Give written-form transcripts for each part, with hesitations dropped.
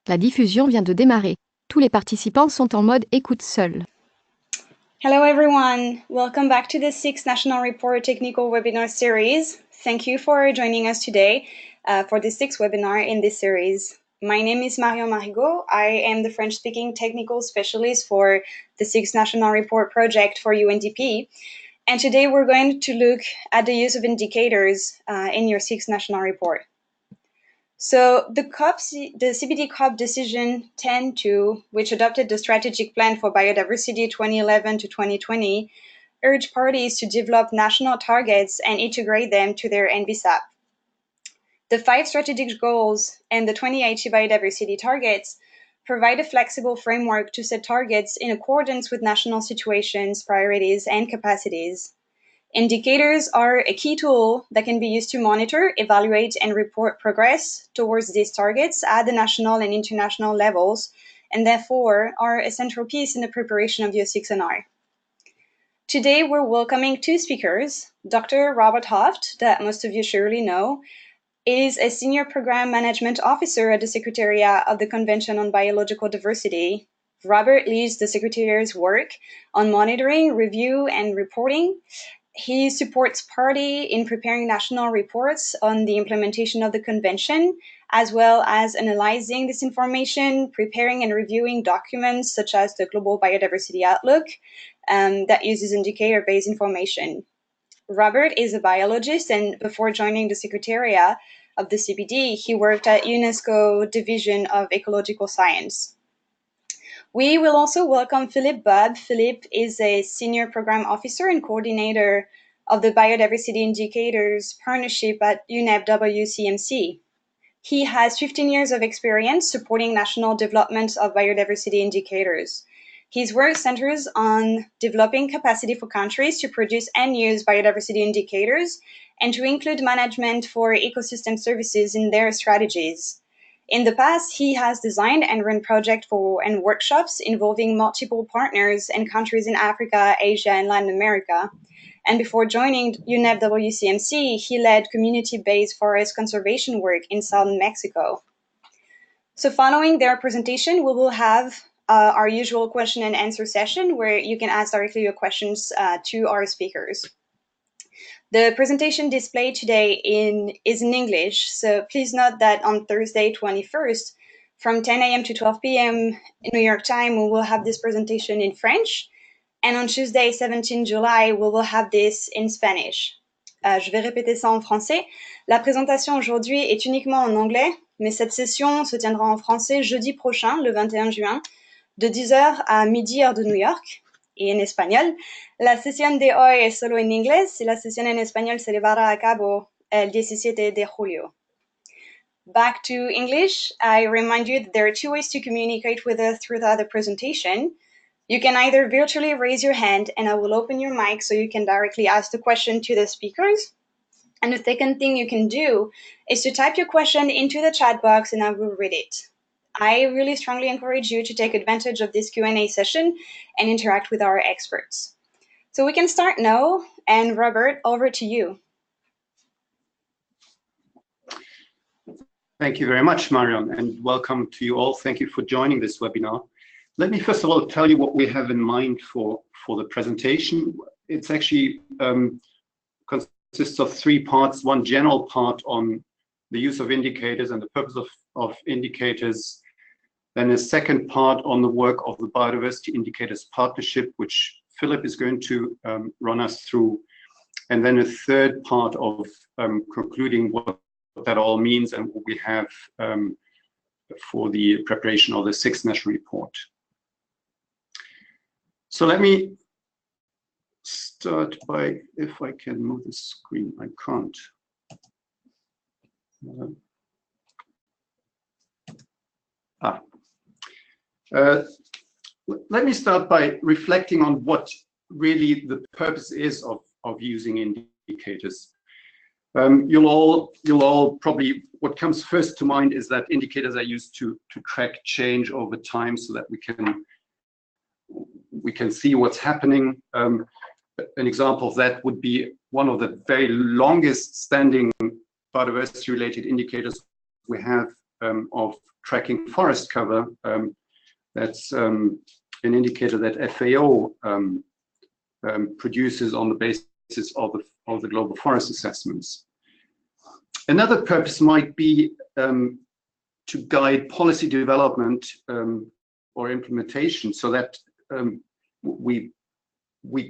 La diffusion vient de démarrer. Tous les participants sont en mode écoute seul. Hello everyone, welcome back to the 6th National Report Technical Webinar Series. Thank you for joining us today for the 6th webinar in this series. My name is Marion Marigot. I am the French-speaking technical specialist for the 6th National Report project for UNDP. And today we're going to look at the use of indicators in your 6th National Report. So the CBD COP decision 10.2, which adopted the strategic plan for biodiversity 2011 to 2020, urged parties to develop national targets and integrate them to their NBSAP. The 5 strategic goals and the 2080 biodiversity targets provide a flexible framework to set targets in accordance with national situations, priorities, and capacities. Indicators are a key tool that can be used to monitor, evaluate, and report progress towards these targets at the national and international levels, and therefore are a central piece in the preparation of your 6NR. Today, we're welcoming 2 speakers. Dr. Robert Höft, that most of you surely know, is a Senior Program Management Officer at the Secretariat of the Convention on Biological Diversity. Robert leads the Secretariat's work on monitoring, review, and reporting. He supports party in preparing national reports on the implementation of the convention, as well as analyzing this information, preparing and reviewing documents such as the Global Biodiversity Outlook that uses indicator-based information. Robert is a biologist, and before joining the Secretariat of the CBD, he worked at UNESCO Division of Ecological Science. We will also welcome Philip Bubb. Philip is a Senior Program Officer and Coordinator of the Biodiversity Indicators Partnership at UNEP WCMC. He has 15 years of experience supporting national development of biodiversity indicators. His work centers on developing capacity for countries to produce and use biodiversity indicators and to include management for ecosystem services in their strategies. In the past, he has designed and run projects and workshops involving multiple partners and countries in Africa, Asia, and Latin America. And before joining UNEP WCMC, he led community-based forest conservation work in southern Mexico. So following their presentation, we will have our usual question and answer session where you can ask directly your questions to our speakers. The presentation displayed today is in English, so please note that on Thursday, 21st, from 10 a.m. to 12 p.m. in New York time, we will have this presentation in French, and on Tuesday, 17 July, we will have this in Spanish. Je vais répéter ça en français. La présentation aujourd'hui est uniquement en anglais, mais cette session se tiendra en français jeudi prochain, le 21 juin, de 10h à midi heure de New York. Y en español. La sesión de hoy es solo en inglés y la sesión en español se llevará a cabo el 17 de julio. Back to English, I remind you that there are 2 ways to communicate with us throughout the presentation. You can either virtually raise your hand and I will open your mic so you can directly ask the question to the speakers. And the second thing you can do is to type your question into the chat box and I will read it. I really strongly encourage you to take advantage of this Q&A session and interact with our experts. So we can start now, and Robert, over to you. Thank you very much, Marion, and welcome to you all. Thank you for joining this webinar. Let me first of all tell you what we have in mind for the presentation. It's actually consists of 3 parts, one general part on the use of indicators and the purpose of indicators. Then a second part on the work of the Biodiversity Indicators Partnership, which Philip is going to run us through. And then a third part of concluding what that all means and what we have for the preparation of the 6th National Report. So let me start by, if I can move the screen, I can't. Let me start by reflecting on what really the purpose is of using indicators. You'll all probably, what comes first to mind is that indicators are used to track change over time so that we can see what's happening. An example of that would be one of the very longest standing biodiversity related indicators we have of tracking forest cover. That's an indicator that FAO produces on the basis of the global forest assessments. Another purpose might be to guide policy development or implementation, so that we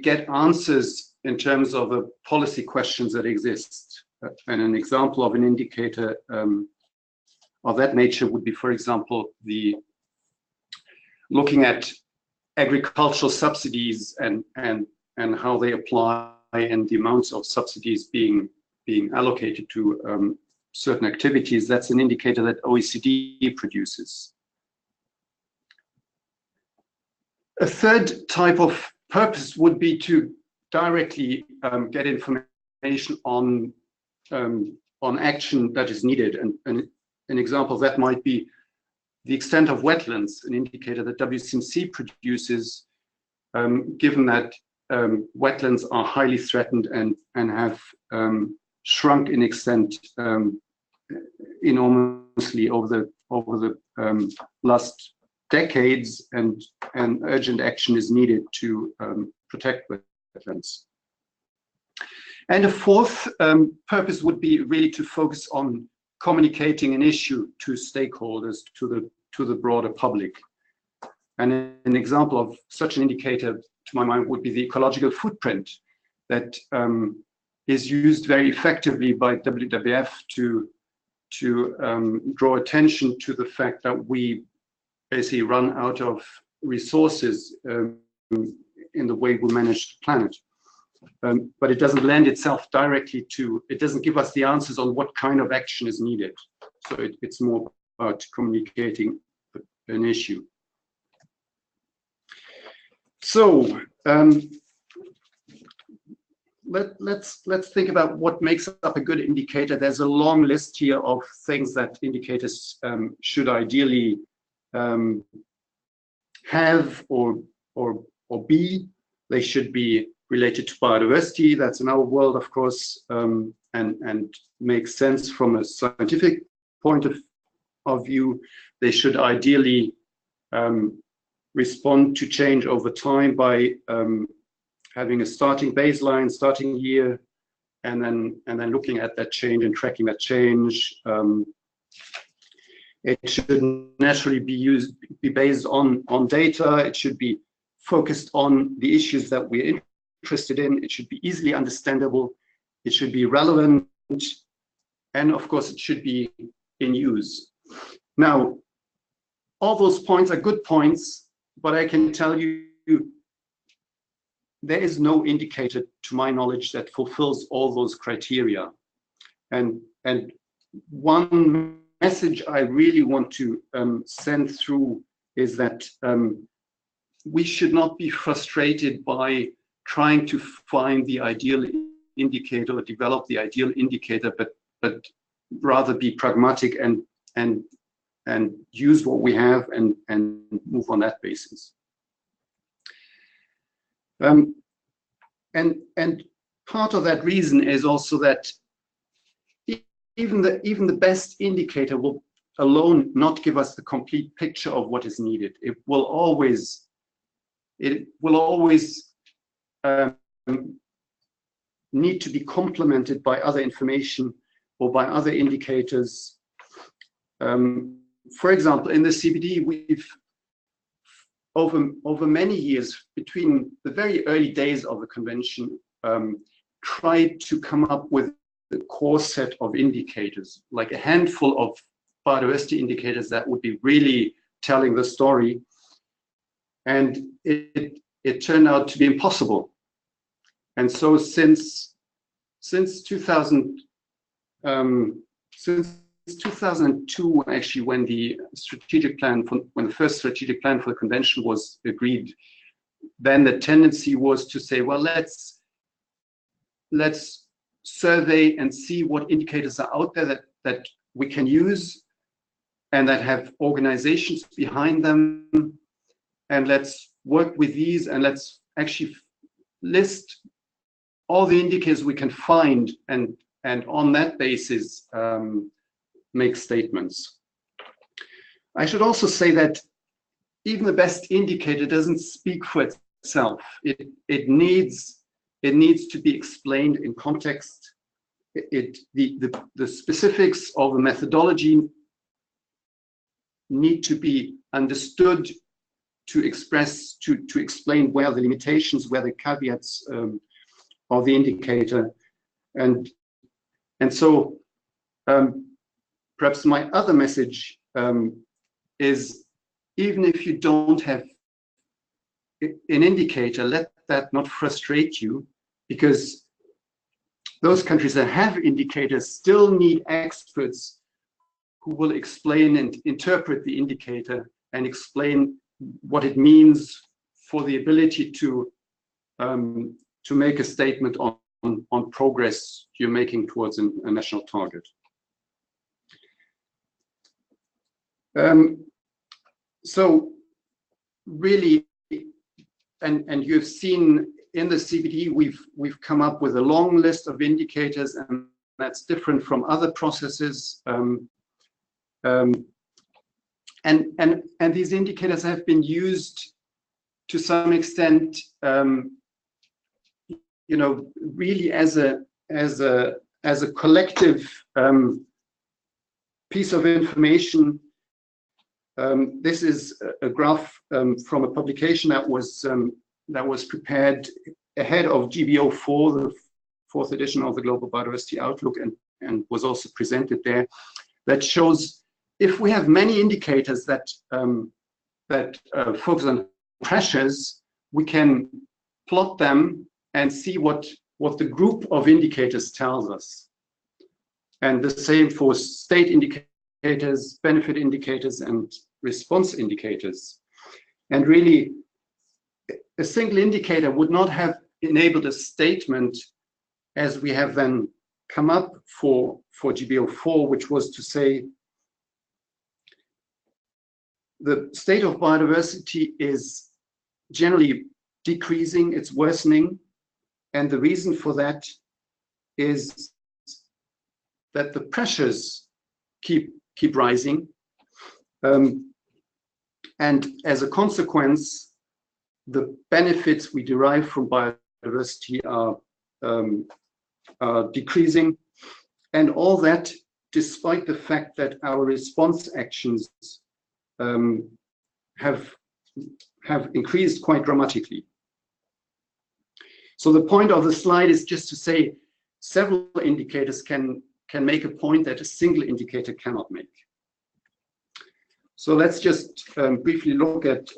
get answers in terms of the policy questions that exist. And an example of an indicator of that nature would be, for example, looking at agricultural subsidies and how they apply and the amounts of subsidies being allocated to certain activities. That's an indicator that OECD produces. A third type of purpose would be to directly get information on action that is needed. And an example of that might be the extent of wetlands, an indicator that WCMC produces, given that wetlands are highly threatened and have shrunk in extent enormously over the last decades, and urgent action is needed to protect wetlands. And a fourth purpose would be really to focus on communicating an issue to stakeholders, to the broader public. And an example of such an indicator, to my mind, would be the ecological footprint that is used very effectively by WWF to draw attention to the fact that we basically run out of resources in the way we manage the planet. But it doesn't lend itself directly to, it doesn't give us the answers on what kind of action is needed. So it's more about communicating an issue. So let's think about what makes up a good indicator. There's a long list here of things that indicators should ideally have or be. They should be related to biodiversity. That's in our world, of course, and makes sense from a scientific point of view. They should ideally respond to change over time by having a starting baseline, starting year, and then looking at that change and tracking that change. It should naturally be based on data. It should be focused on the issues that we're interested in. It should be easily understandable. It should be relevant, and of course, it should be in use. Now, all those points are good points, but I can tell you there is no indicator, to my knowledge, that fulfills all those criteria. And one message I really want to send through is that we should not be frustrated by trying to find the ideal indicator or develop the ideal indicator, but rather be pragmatic and use what we have and move on that basis. And part of that reason is also that even the best indicator will alone not give us the complete picture of what is needed. It will always need to be complemented by other information or by other indicators. For example, in the CBD, we've over many years, between the very early days of the convention, tried to come up with the core set of indicators, like a handful of biodiversity indicators that would be really telling the story. And it turned out to be impossible. And so since 2002, actually, when the first strategic plan for the convention was agreed, then the tendency was to say, well, let's survey and see what indicators are out there that we can use and that have organizations behind them, and let's work with these, and let's actually list all the indicators we can find, and on that basis make statements. I should also say that even the best indicator doesn't speak for itself. It needs to be explained in context. The specifics of the methodology need to be understood to explain where the limitations, where the caveats of the indicator, and so perhaps my other message is, even if you don't have an indicator, let that not frustrate you, because those countries that have indicators still need experts who will explain and interpret the indicator and explain what it means for the ability to make a statement on progress you're making towards a national target. So really, and you've seen in the CBD, we've come up with a long list of indicators, and that's different from other processes. And these indicators have been used to some extent, you know, really as a collective piece of information. This is a graph from a publication that was prepared ahead of GBO4, the 4th edition of the Global Biodiversity Outlook, and was also presented there, that shows if we have many indicators that focus on pressures, we can plot them and see what the group of indicators tells us. And the same for state indicators, benefit indicators, and response indicators. And really, a single indicator would not have enabled a statement as we have then come up for GBO4, which was to say the state of biodiversity is generally decreasing, it's worsening, and the reason for that is that the pressures keep rising, and as a consequence, the benefits we derive from biodiversity are decreasing, and all that despite the fact that our response actions have increased quite dramatically. So the point of the slide is just to say several indicators can make a point that a single indicator cannot make. So let's just briefly look at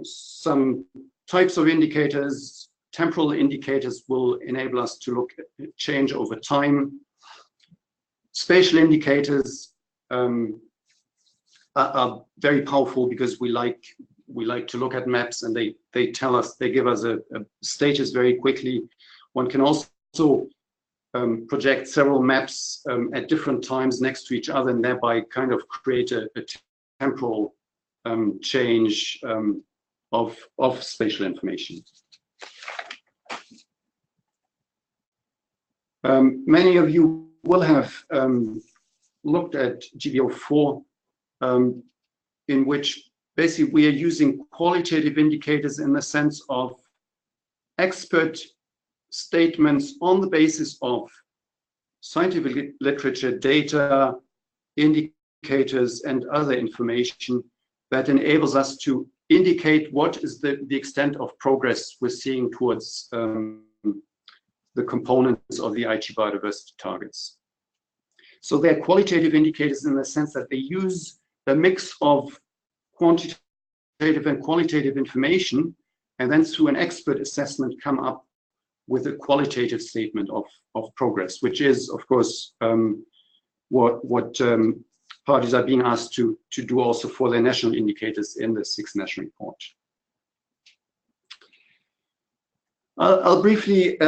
some types of indicators. Temporal indicators will enable us to look at change over time. Spatial indicators are very powerful because we like to look at maps, and they tell us, they give us a status very quickly. One can also project several maps at different times next to each other, and thereby kind of create a temporal change of spatial information. Many of you will have looked at GBO4, in which basically we are using qualitative indicators in the sense of expert statements on the basis of scientific literature, data, indicators, and other information that enables us to indicate what is the extent of progress we're seeing towards the components of the IT biodiversity targets. So they're qualitative indicators in the sense that they use a mix of quantitative and qualitative information, and then through an expert assessment come up with a qualitative statement of progress, which is, of course, what parties are being asked to do also for their national indicators in the 6th national report. I'll briefly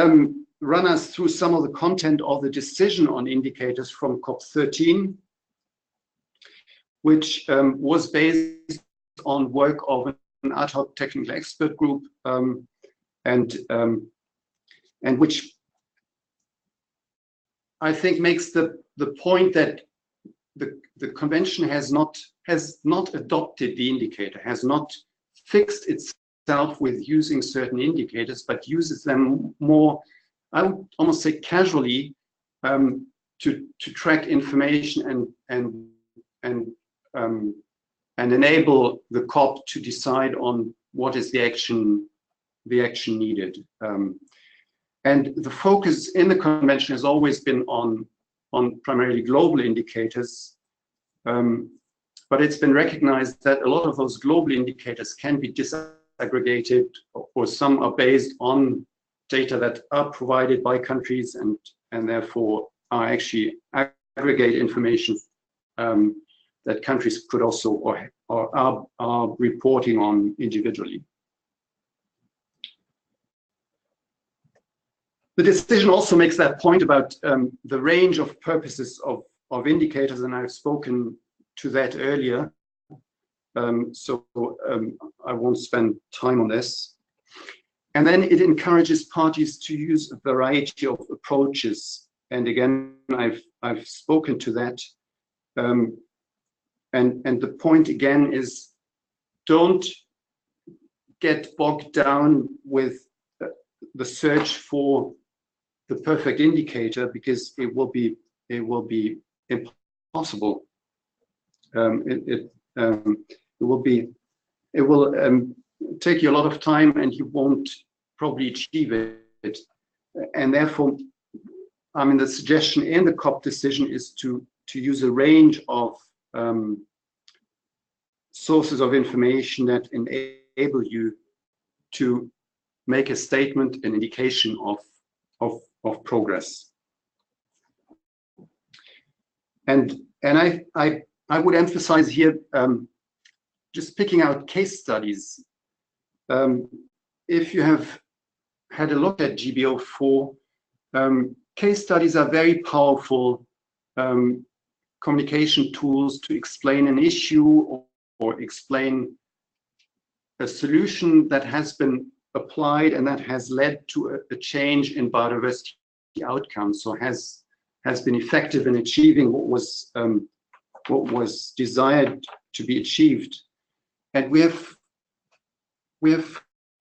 run us through some of the content of the decision on indicators from COP13, which was based on work of an ad hoc technical expert group, and which I think makes the point that the convention has not adopted the indicator, has not fixed itself with using certain indicators, but uses them more, I would almost say casually, to track information and enable the COP to decide on what is the action needed. And the focus in the convention has always been on primarily global indicators, but it's been recognized that a lot of those global indicators can be disaggregated, or some are based on data that are provided by countries and therefore are actually aggregate information that countries could also or are reporting on individually. The decision also makes that point about the range of purposes of indicators, and I've spoken to that earlier, so I won't spend time on this. And then it encourages parties to use a variety of approaches, and again, I've spoken to that. And the point again is, don't get bogged down with the search for the perfect indicator, because it will be impossible. It will take you a lot of time, and you won't probably achieve it. And therefore, I mean, the suggestion in the COP decision is to use a range of sources of information that enable you to make a statement, an indication of progress. And I would emphasize here, just picking out case studies. If you have had a look at GBO4, case studies are very powerful communication tools to explain an issue or explain a solution that has been applied and that has led to a change in biodiversity outcomes, so has been effective in achieving what was desired to be achieved. And we have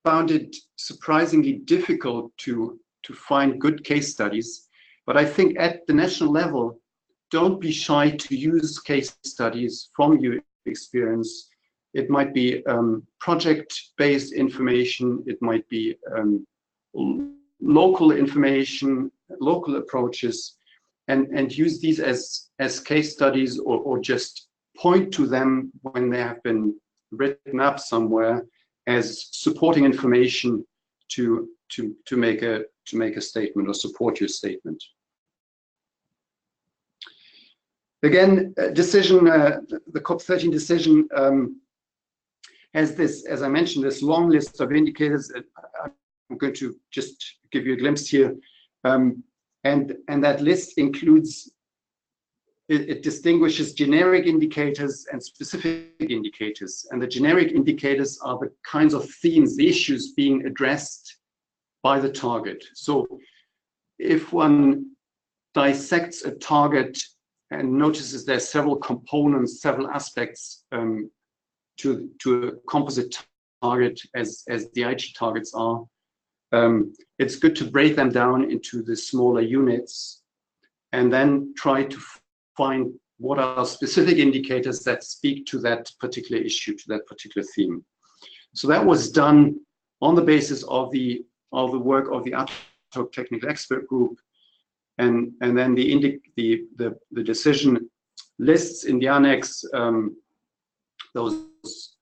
found it surprisingly difficult to find good case studies, but I think at the national level, don't be shy to use case studies from your experience. It might be project-based information, it might be local information, local approaches, and use these as case studies, or just point to them when they have been written up somewhere as supporting information to make a statement or support your statement. Again, decision, the COP13 decision has this, as I mentioned, this long list of indicators. I'm going to just give you a glimpse here. And that list includes, it distinguishes generic indicators and specific indicators. And the generic indicators are the kinds of themes, the issues being addressed by the target. So if one dissects a target and notices there's several components, several aspects to a composite target, as the IG targets are, it's good to break them down into the smaller units and then try to find what are specific indicators that speak to that particular issue, to that particular theme. So that was done on the basis of the work of the ad hoc technical expert group, and then the decision lists in the annex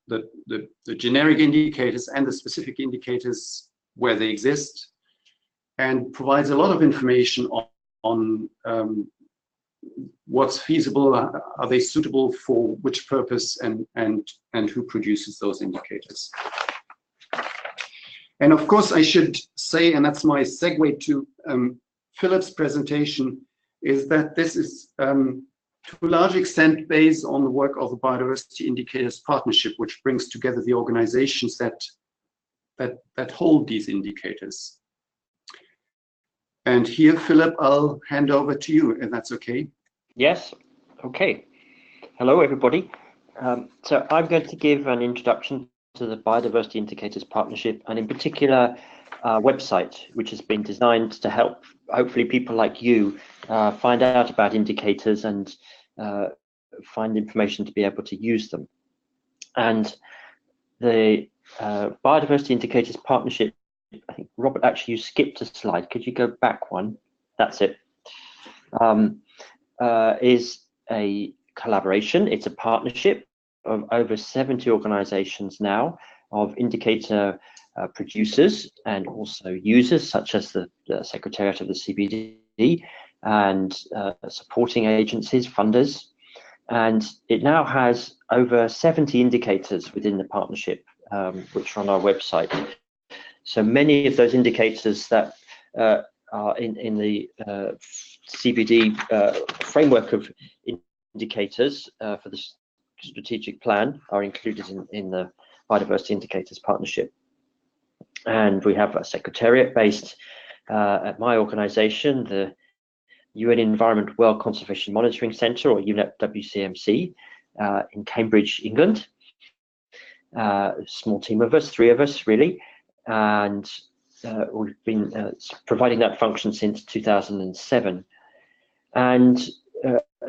the generic indicators and the specific indicators where they exist, and provides a lot of information on what's feasible, are they suitable for which purpose, and who produces those indicators. And of course, I should say, and that's my segue to Philip's presentation, is that this is to a large extent based on the work of the Biodiversity Indicators Partnership, which brings together the organizations that hold these indicators. And here, Philip, I'll hand over to you, if that's okay. Yes, okay. Hello, everybody. So I'm going to give an introduction to the Biodiversity Indicators Partnership, and in particular, a website which has been designed to help, hopefully, people like you find out about indicators and find information to be able to use them. And the Biodiversity Indicators Partnership, I think, Robert, actually, you skipped a slide. Could you go back one? That's it. Is a collaboration. It's a partnership of over 70 organizations now of indicator producers and also users, such as the Secretariat of the CBD and supporting agencies, funders. And it now has over 70 indicators within the partnership, which are on our website. So many of those indicators that are in the CBD framework of indicators for the strategic plan are included in the Biodiversity Indicators Partnership. And we have a secretariat based at my organization, the UN Environment World Conservation Monitoring Centre, or UNEP WCMC, in Cambridge, England. A small team of us, 3 of us really, and we've been providing that function since 2007. And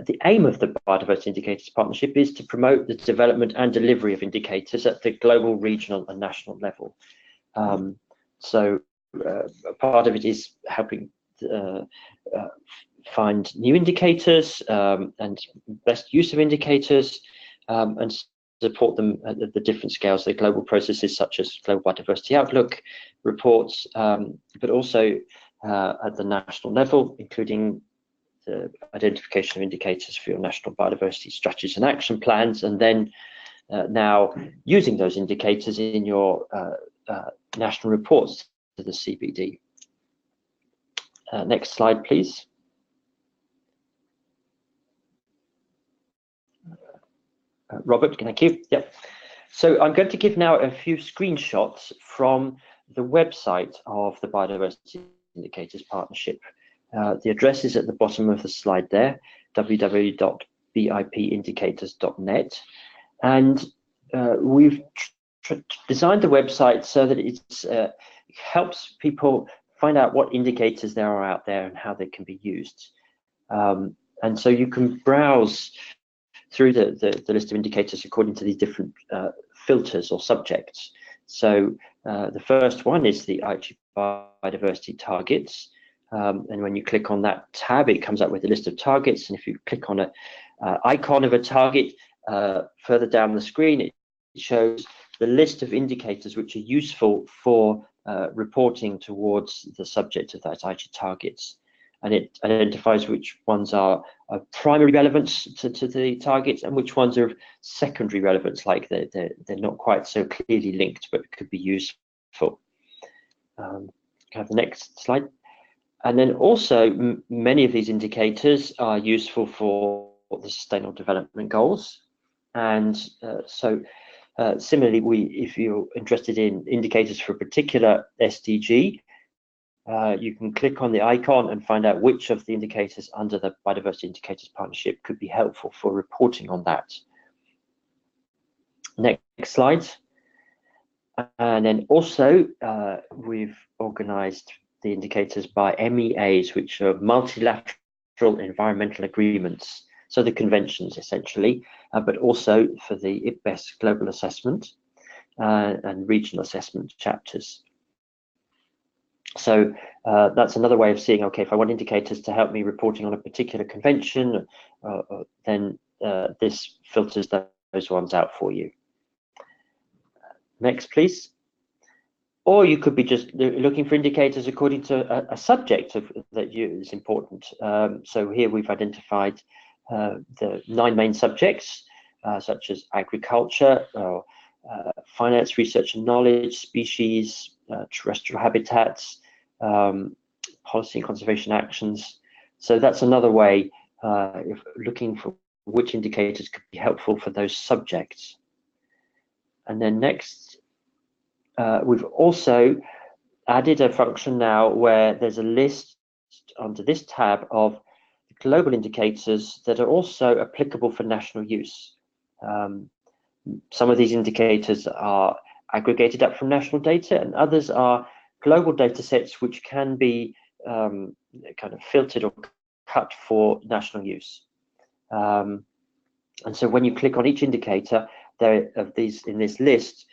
the aim of the Biodiversity Indicators Partnership is to promote the development and delivery of indicators at the global, regional and national level. So part of it is helping find new indicators and best use of indicators and support them at the different scales, the global processes such as Global Biodiversity Outlook reports, but also at the national level, including the identification of indicators for your national biodiversity strategies and action plans, and then now using those indicators in your national reports to the CBD. Next slide, please. Robert, thank you. Yep. So I'm going to give now a few screenshots from the website of the Biodiversity Indicators Partnership. The address is at the bottom of the slide there, www.bipindicators.net. And we've designed the website so that it helps people find out what indicators there are out there and how they can be used. And so you can browse through the list of indicators according to these different filters or subjects. So the first one is the Aichi biodiversity targets. And when you click on that tab, it comes up with a list of targets. And if you click on an icon of a target further down the screen, it shows the list of indicators which are useful for reporting towards the subject of those Aichi targets. And it identifies which ones are of primary relevance to the targets and which ones are of secondary relevance, like they're not quite so clearly linked, but could be useful. Can I have the next slide? And then also, many of these indicators are useful for the Sustainable Development Goals. And similarly, if you're interested in indicators for a particular SDG, you can click on the icon and find out which of the indicators under the Biodiversity Indicators Partnership could be helpful for reporting on that. Next slide. And then also, we've organized the indicators by MEAs, which are multilateral environmental agreements. So the conventions, essentially, but also for the IPBES global assessment and regional assessment chapters. So that's another way of seeing, okay, if I want indicators to help me reporting on a particular convention, then this filters those ones out for you. Next, please. Or you could be just looking for indicators according to a subject that is important. So here we've identified the 9 main subjects, such as agriculture, finance, research and knowledge, species, terrestrial habitats, policy and conservation actions. So that's another way of looking for which indicators could be helpful for those subjects. And then next, we've also added a function now where there's a list under this tab of the global indicators that are also applicable for national use. Some of these indicators are aggregated up from national data, and others are global data sets which can be kind of filtered or cut for national use. And so when you click on each indicator there of these in this list,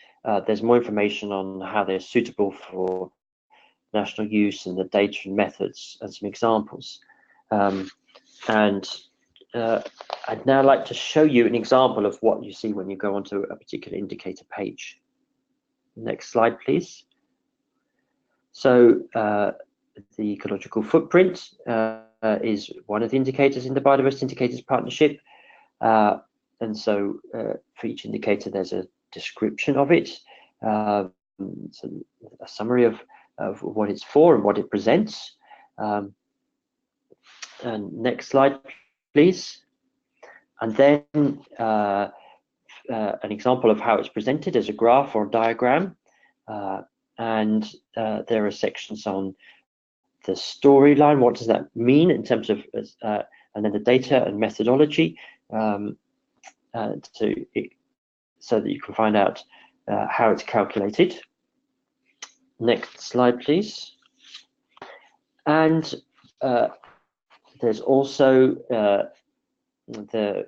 there's more information on how they're suitable for national use and the data and methods and some examples. I'd now like to show you an example of what you see when you go onto a particular indicator page. Next slide, please. So the ecological footprint is one of the indicators in the Biodiversity Indicators Partnership. And so for each indicator, there's a description of it, so a summary of what it's for and what it presents. And next slide, please. And then an example of how it's presented as a graph or a diagram. And there are sections on the storyline. What does that mean in terms of, and then the data and methodology, so that you can find out how it's calculated. Next slide, please. And there's also the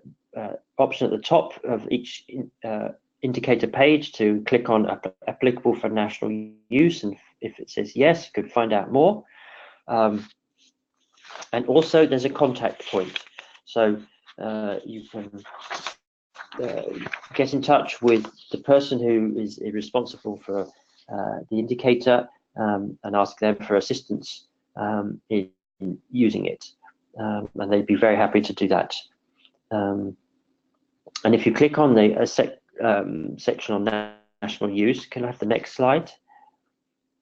option at the top of each indicator page to click on applicable for national use, and if it says yes, you could find out more. And also there's a contact point, so you can get in touch with the person who is responsible for the indicator and ask them for assistance in using it, and they'd be very happy to do that. And if you click on the section on national use, can I have the next slide?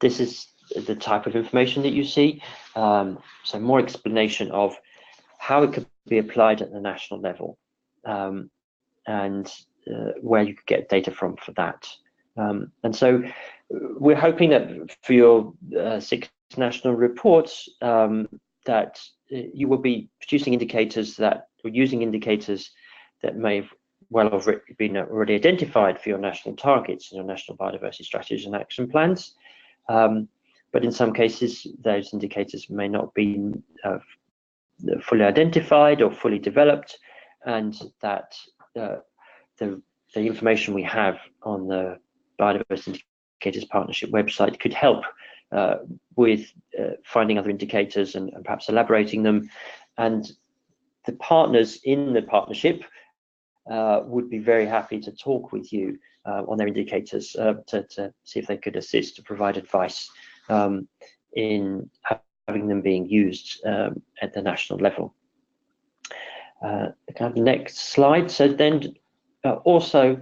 This is the type of information that you see. So more explanation of how it could be applied at the national level, and where you could get data from for that. And so we're hoping that for your 6 national reports that you will be producing indicators that, or using indicators that may have well have been already identified for your national targets and your national biodiversity strategies and action plans. But in some cases, those indicators may not be fully identified or fully developed, and that the information we have on the Biodiversity Indicators Partnership website could help with finding other indicators and perhaps elaborating them. And the partners in the partnership would be very happy to talk with you on their indicators to see if they could assist to provide advice in having them being used at the national level. Kind of next slide. So then also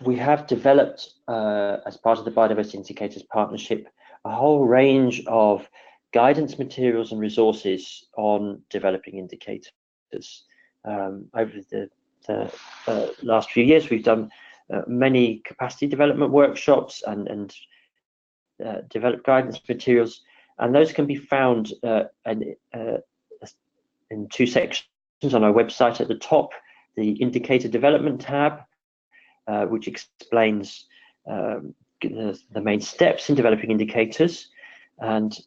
we have developed as part of the Biodiversity Indicators Partnership a whole range of guidance materials and resources on developing indicators. Over the last few years, we've done many capacity development workshops and developed guidance materials, and those can be found in 2 sections on our website. At the top, the indicator development tab, which explains the main steps in developing indicators, and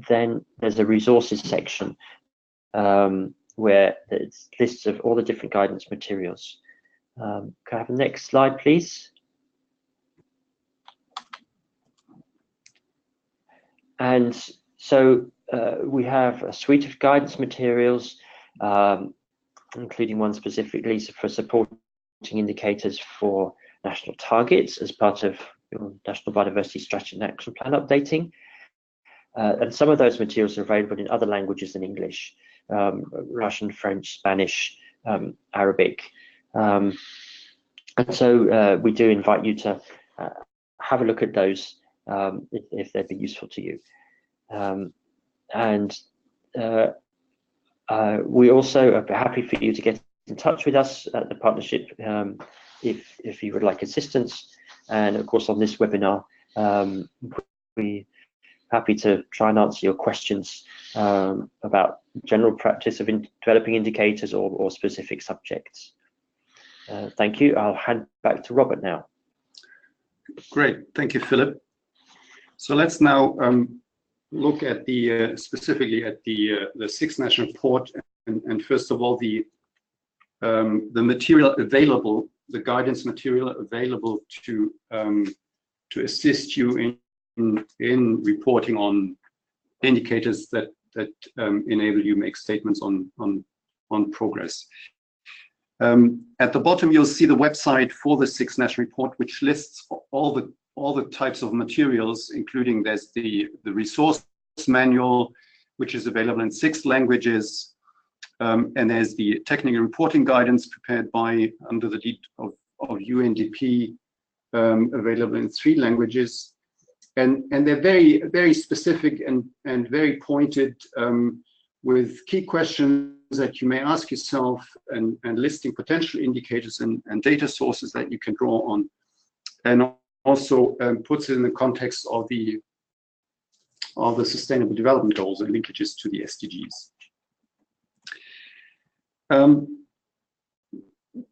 then there's a resources section where there's lists of all the different guidance materials. Can I have the next slide, please? And so we have a suite of guidance materials, including one specifically for supporting indicators for national targets as part of your National Biodiversity Strategy and Action Plan updating. And some of those materials are available in other languages than English, Russian, French, Spanish, Arabic. And so we do invite you to have a look at those if they'd be useful to you. We also are happy for you to get in touch with us at the partnership if you would like assistance. And of course, on this webinar, we happy to try and answer your questions about general practice of developing indicators or specific subjects. Thank you. I'll hand back to Robert now. Great, thank you, Philip. So let's now look at the specifically at the sixth national report, and first of all the material available, the guidance material available to assist you in reporting on indicators that enable you make statements on progress. At the bottom, you'll see the website for the sixth national report, which lists all the types of materials, including there's the resource manual, which is available in 6 languages, and there's the technical reporting guidance prepared under the lead of UNDP, available in 3 languages, and they're very, very specific and very pointed, with key questions that you may ask yourself, and listing potential indicators and data sources that you can draw on, and also puts it in the context of the Sustainable Development Goals and linkages to the SDGs.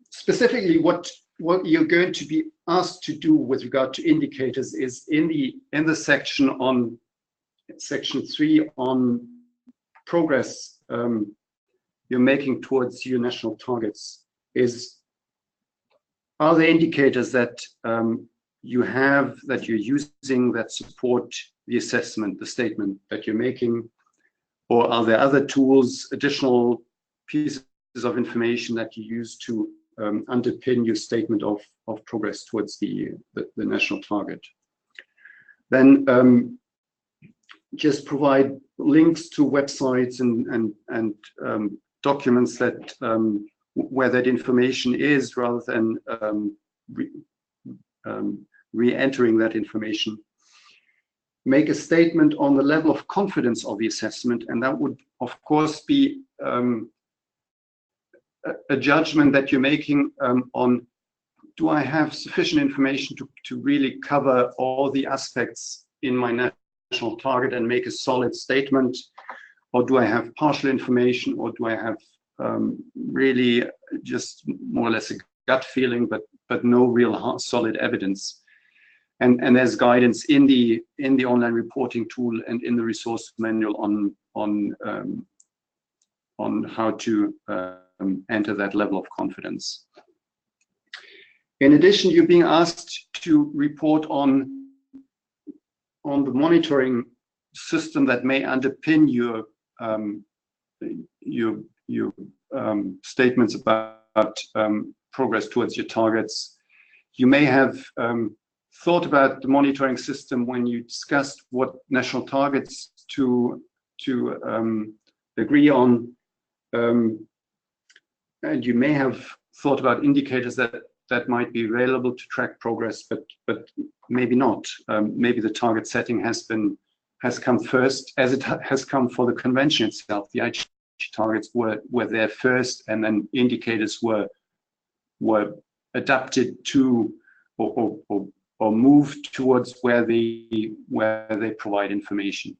Specifically, what you're going to be asked to do with regard to indicators is in the section on section 3 on progress you're making towards your national targets. Are there indicators that you have, that you're using, that support the assessment, the statement that you're making, or are there other tools, additional pieces of information that you use to underpin your statement of progress towards the national target? Then just provide links to websites and documents that where that information is, rather than re-entering that information. Make a statement on the level of confidence of the assessment, and that would of course be a judgment that you're making on, do I have sufficient information to really cover all the aspects in my national target and make a solid statement, or do I have partial information, or do I have really just more or less a gut feeling, but no real solid evidence? And there's guidance in the online reporting tool and in the resource manual on how to enter that level of confidence. In addition, you're being asked to report on the monitoring system that may underpin your statements about progress towards your targets. You may have thought about the monitoring system when you discussed what national targets to agree on, and you may have thought about indicators that might be available to track progress, but maybe not. Maybe the target setting has come first, as it has come for the convention itself. The Aichi targets were there first, and then indicators were adapted to or moved towards where they provide information.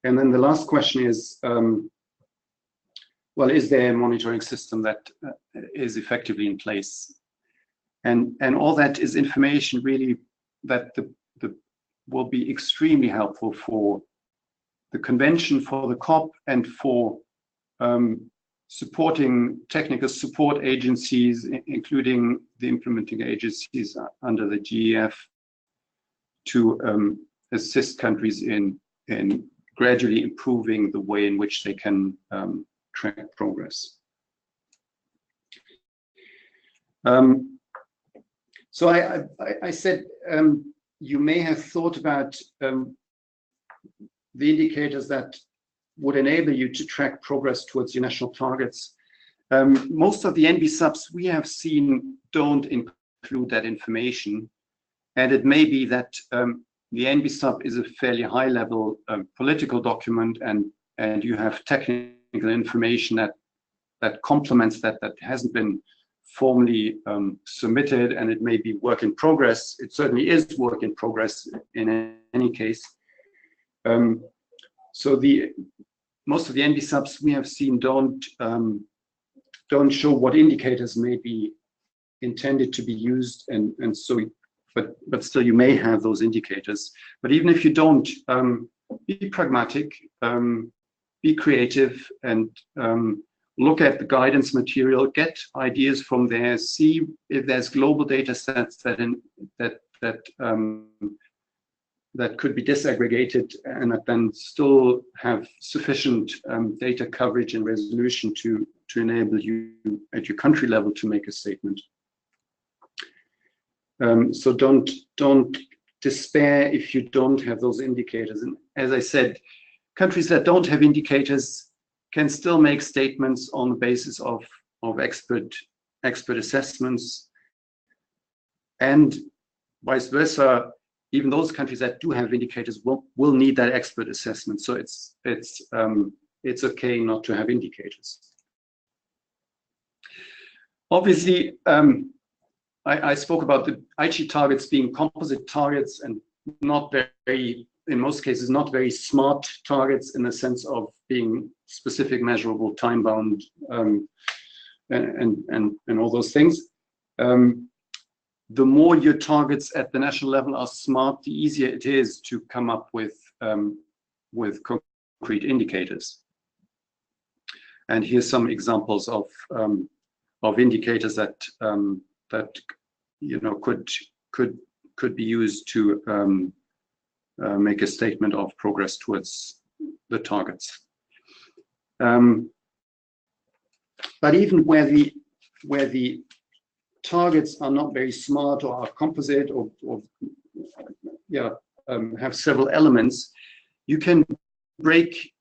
And then the last question is, well, is there a monitoring system that is effectively in place? And all that is information really that will be extremely helpful for the convention, for the COP, and for supporting technical support agencies, including the implementing agencies under the GEF, to assist countries in gradually improving the way in which they can track progress. So I said you may have thought about the indicators that would enable you to track progress towards your national targets. Most of the NBSAPs we have seen don't include that information, and it may be that the NBSAP is a fairly high-level political document, and you have technical information that complements that hasn't been formally submitted, and it may be work in progress. It certainly is work in progress in any case. So most of the NBSAPs we have seen don't show what indicators may be intended to be used, and so but still you may have those indicators. But even if you don't, be pragmatic, be creative, and look at the guidance material, get ideas from there, see if there's global data sets that could be disaggregated and that then still have sufficient data coverage and resolution to enable you at your country level to make a statement. So don't despair if you don't have those indicators. And as I said, countries that don't have indicators can still make statements on the basis of expert assessments, and vice versa. Even those countries that do have indicators will need that expert assessment. So it's okay not to have indicators. Obviously, I spoke about the Aichi targets being composite targets and not very, in most cases, not very smart targets in the sense of being specific, measurable, time-bound, and all those things. The more your targets at the national level are smart, the easier it is to come up with concrete indicators. And here's some examples of indicators that you know could be used to make a statement of progress towards the targets. But even where the targets are not very smart or are composite or have several elements, you can break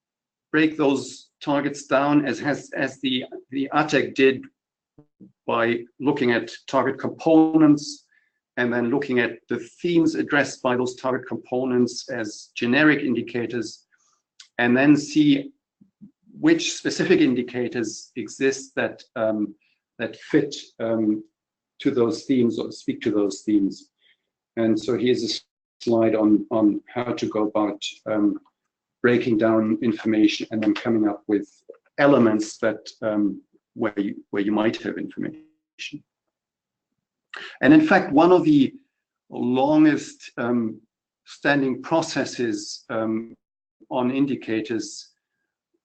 those targets down as the ATEC did by looking at target components and then looking at the themes addressed by those target components as generic indicators, and then see which specific indicators exist that fit to those themes or speak to those themes. And so here's a slide on how to go about breaking down information and then coming up with elements that where you might have information. And in fact, one of the longest standing processes on indicators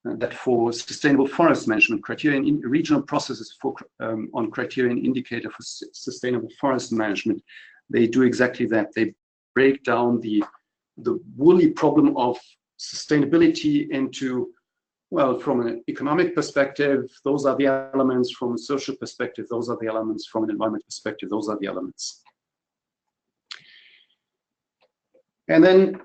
that for sustainable forest management, criterion regional processes for on criterion indicator for sustainable forest management, they do exactly that. They break down the woolly problem of sustainability into, well, from an economic perspective, those are the elements. From a social perspective, those are the elements. From an environment perspective, those are the elements. And then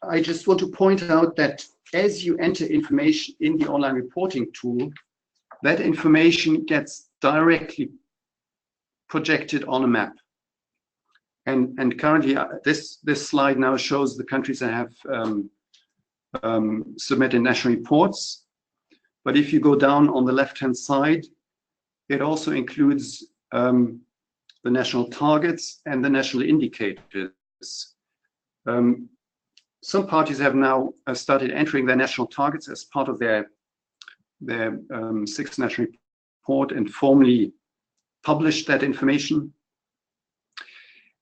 I just want to point out that as you enter information in the online reporting tool, that information gets directly projected on a map. And currently, this slide now shows the countries that have submitted national reports. But if you go down on the left-hand side, it also includes the national targets and the national indicators. Some parties have now started entering their national targets as part of their sixth national report and formally published that information.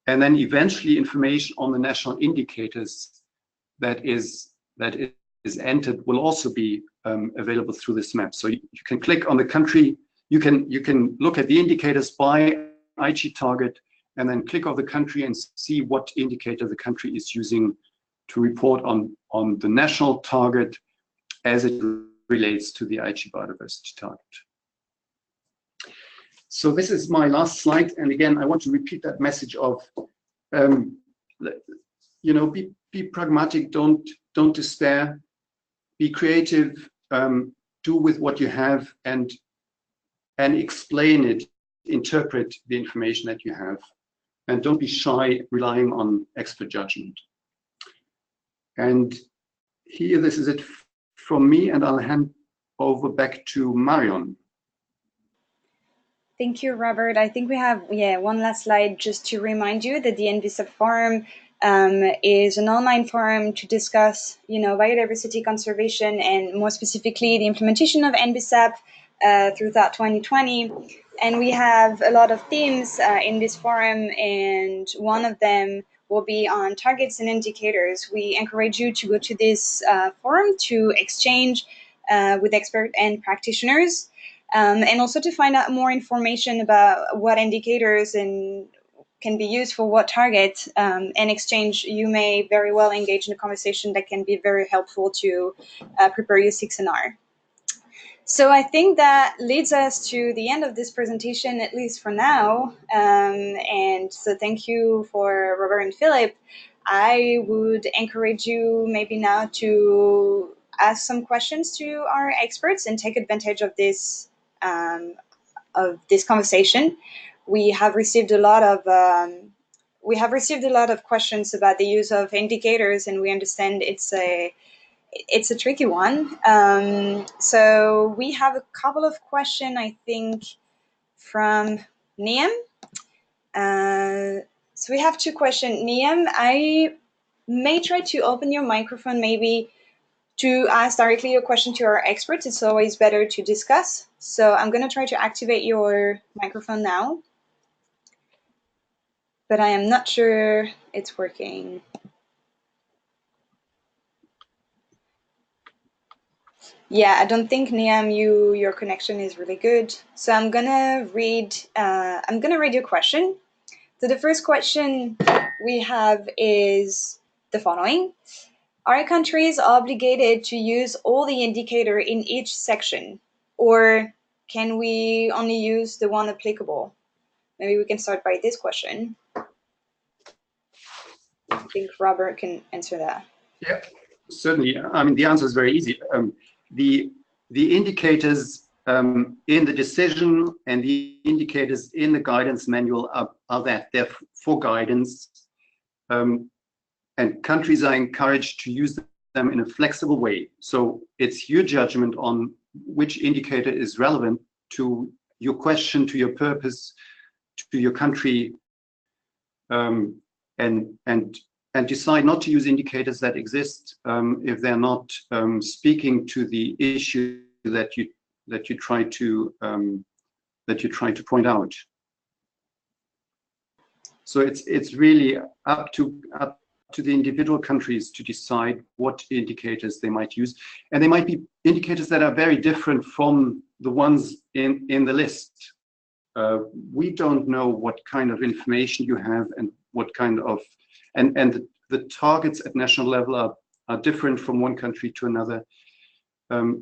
And then eventually information on the national indicators that is entered will also be available through this map. So you can click on the country, you can look at the indicators by Aichi target, and then click on the country and see what indicator the country is using to report on the national target as it relates to the Aichi biodiversity target. So this is my last slide, and again, I want to repeat that message of, you know, be pragmatic, don't despair, be creative, do with what you have, and explain it, interpret the information that you have, and don't be shy relying on expert judgment. And here, this is it from me, and I'll hand over back to Marion. Thank you, Robert. I think we have one last slide just to remind you that the NBSAP Forum is an online forum to discuss, biodiversity conservation and more specifically the implementation of NBSAP throughout 2020. And we have a lot of themes in this forum, and one of them will be on targets and indicators. We encourage you to go to this forum to exchange with experts and practitioners, and also to find out more information about what indicators and can be used for what target, and exchange. You may very well engage in a conversation that can be very helpful to prepare your 6NR. So I think that leads us to the end of this presentation, at least for now. And so thank you for Robert and Philip. I would encourage you maybe now to ask some questions to our experts and take advantage of this conversation. We have received a lot of questions about the use of indicators, and we understand it's a tricky one. So we have a couple of questions, I think, from Niam. So we have two questions. Niam, I may try to open your microphone maybe to ask directly your question to our experts. It's always better to discuss. So I'm going to try to activate your microphone now, but I am not sure it's working. Yeah, I don't think, Niam, your connection is really good. So I'm gonna read your question. So the first question we have is the following: are countries obligated to use all the indicator in each section, or can we only use the one applicable? Maybe we can start by this question. I think Robert can answer that. Yeah, certainly. I mean, the answer is very easy. The indicators in the decision and the indicators in the guidance manual are that they're for guidance, and countries are encouraged to use them in a flexible way. So it's your judgment on which indicator is relevant to your question, to your purpose, to your country, and decide not to use indicators that exist if they're not speaking to the issue that you try to point out. So it's really up to the individual countries to decide what indicators they might use, and they might be indicators that are very different from the ones in the list. We don't know what kind of information you have and what kind of and the targets at national level are different from one country to another.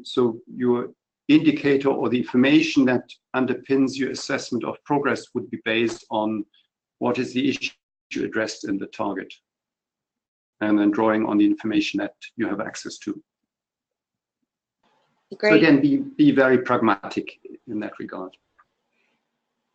So your indicator or the information that underpins your assessment of progress would be based on what is the issue addressed in the target, and then drawing on the information that you have access to. Great. So again, be very pragmatic in that regard.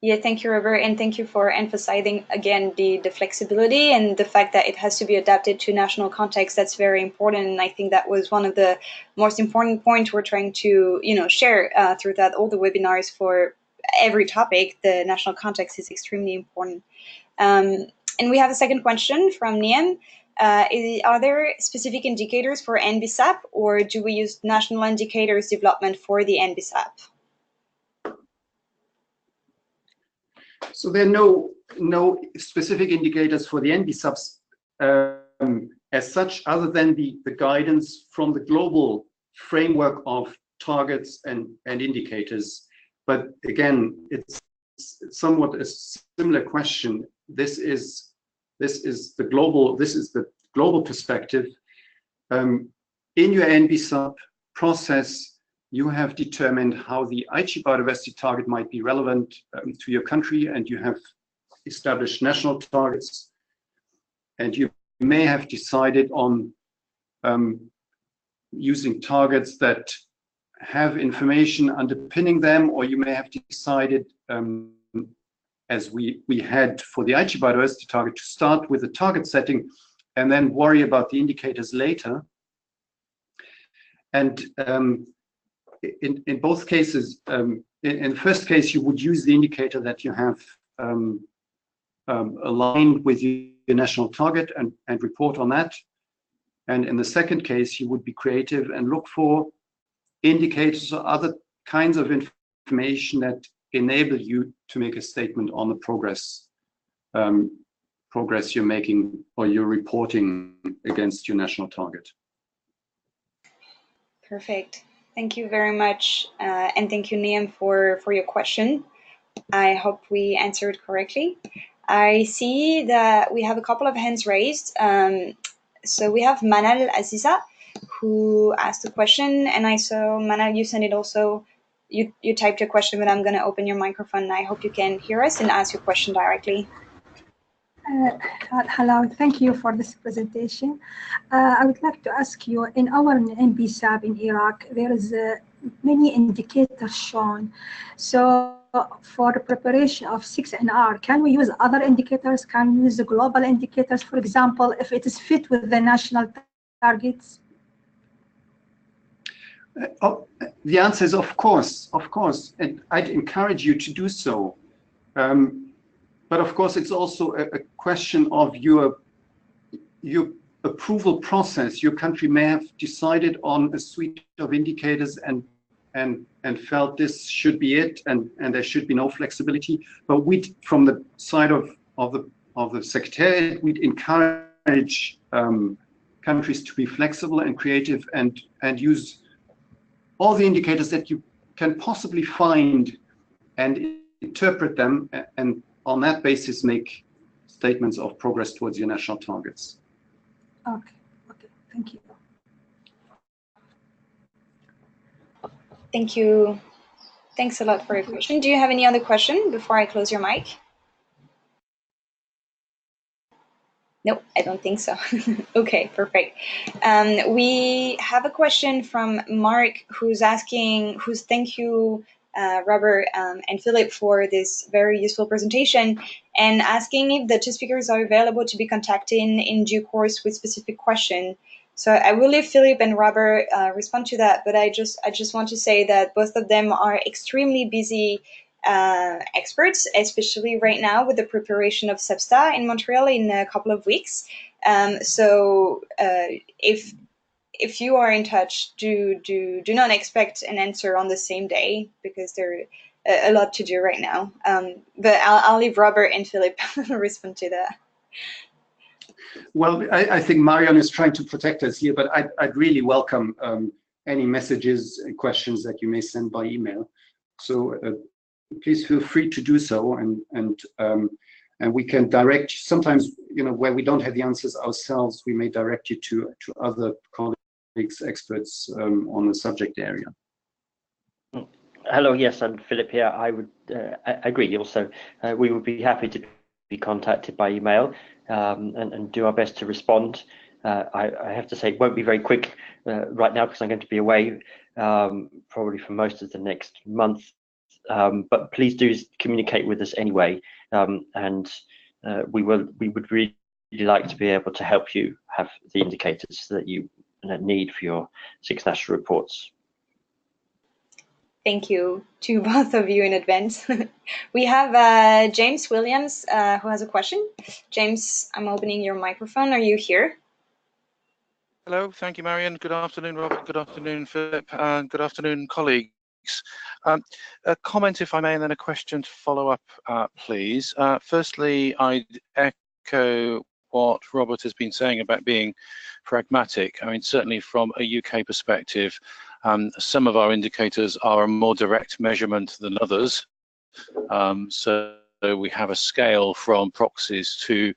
Yeah, thank you, Robert, and thank you for emphasizing again the flexibility and the fact that it has to be adapted to national context. That's very important, and I think that was one of the most important points we're trying to share throughout all the webinars for every topic. The national context is extremely important. And we have a second question from Niam. Are there specific indicators for NBSAP, or do we use national indicators development for the NBSAP? So there are no specific indicators for the NBSAPs as such, other than the guidance from the global framework of targets and indicators. But again, it's somewhat a similar question. This is the global perspective. In your NBSAP process, you have determined how the Aichi biodiversity target might be relevant to your country, and you have established national targets, and you may have decided on using targets that have information underpinning them, or you may have decided, as we had for the Aichi biodiversity target, to start with the target setting and then worry about the indicators later. And in both cases, in the first case, you would use the indicator that you have aligned with your national target and report on that. And in the second case, you would be creative and look for indicators or other kinds of information that enable you to make a statement on the progress you're making or you're reporting against your national target. Perfect. Thank you very much. And thank you, Niam, for your question. I hope we answered correctly. I see that we have a couple of hands raised. So we have Manal Aziza, who asked a question, and I saw, Manal, you sent it also. You typed your question, but I'm going to open your microphone. I hope you can hear us and ask your question directly. Hello, thank you for this presentation. I would like to ask you, in our NBSAP in Iraq, there is many indicators shown. So for the preparation of 6NR, can we use other indicators? Can we use the global indicators, for example, if it is fit with the national targets? The answer is of course, and I'd encourage you to do so. But of course, it's also a question of your approval process. Your country may have decided on a suite of indicators and felt this should be it, and there should be no flexibility. But we, from the side of the Secretariat, we'd encourage countries to be flexible and creative and use all the indicators that you can possibly find and interpret them, and on that basis make statements of progress towards your national targets. Okay, thank you. Thank you. Thanks a lot for your question. Do you have any other question before I close your mic? Nope, I don't think so. Okay, perfect. We have a question from Mark, who's thank you, Robert and Philip, for this very useful presentation, and asking if the two speakers are available to be contacted in due course with specific question. So I will leave Philip and Robert respond to that, but I just want to say that both of them are extremely busy experts, especially right now with the preparation of SEPSTA in Montreal in a couple of weeks. So if you are in touch, do not expect an answer on the same day, because there are a lot to do right now. But I'll leave Robert and Philip respond to that. Well, I think Marion is trying to protect us here, but I'd really welcome any messages and questions that you may send by email. So please feel free to do so, and we can direct. Sometimes, where we don't have the answers ourselves, we may direct you to other colleagues, experts on the subject area. Hello, yes, I'm Philip here. I would agree. Also, we would be happy to be contacted by email and do our best to respond. I have to say it won't be very quick right now, because I'm going to be away probably for most of the next month. But please do communicate with us anyway, and we would really like to be able to help you have the indicators that you need for your 6 national reports. Thank you to both of you in advance. We have James Williams who has a question. James, I'm opening your microphone. Are you here? Hello, thank you, Marion. Good afternoon, Robert. Good afternoon, Philip. And good afternoon, colleagues. A comment, if I may, and then a question to follow up, please. Firstly, I'd echo what Robert has been saying about being pragmatic. I mean, certainly from a UK perspective, some of our indicators are a more direct measurement than others. So we have a scale from proxies to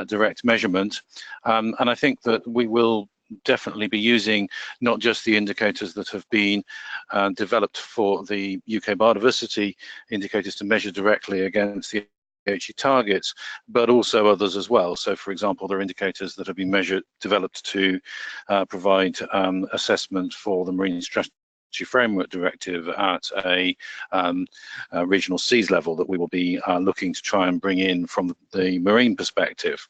direct measurement. And I think that we will definitely be using not just the indicators that have been developed for the UK biodiversity indicators to measure directly against the HE targets, but also others as well. So, for example, there are indicators that have been developed to provide assessment for the Marine Strategy Framework Directive at a regional seas level that we will be looking to try and bring in from the marine perspective.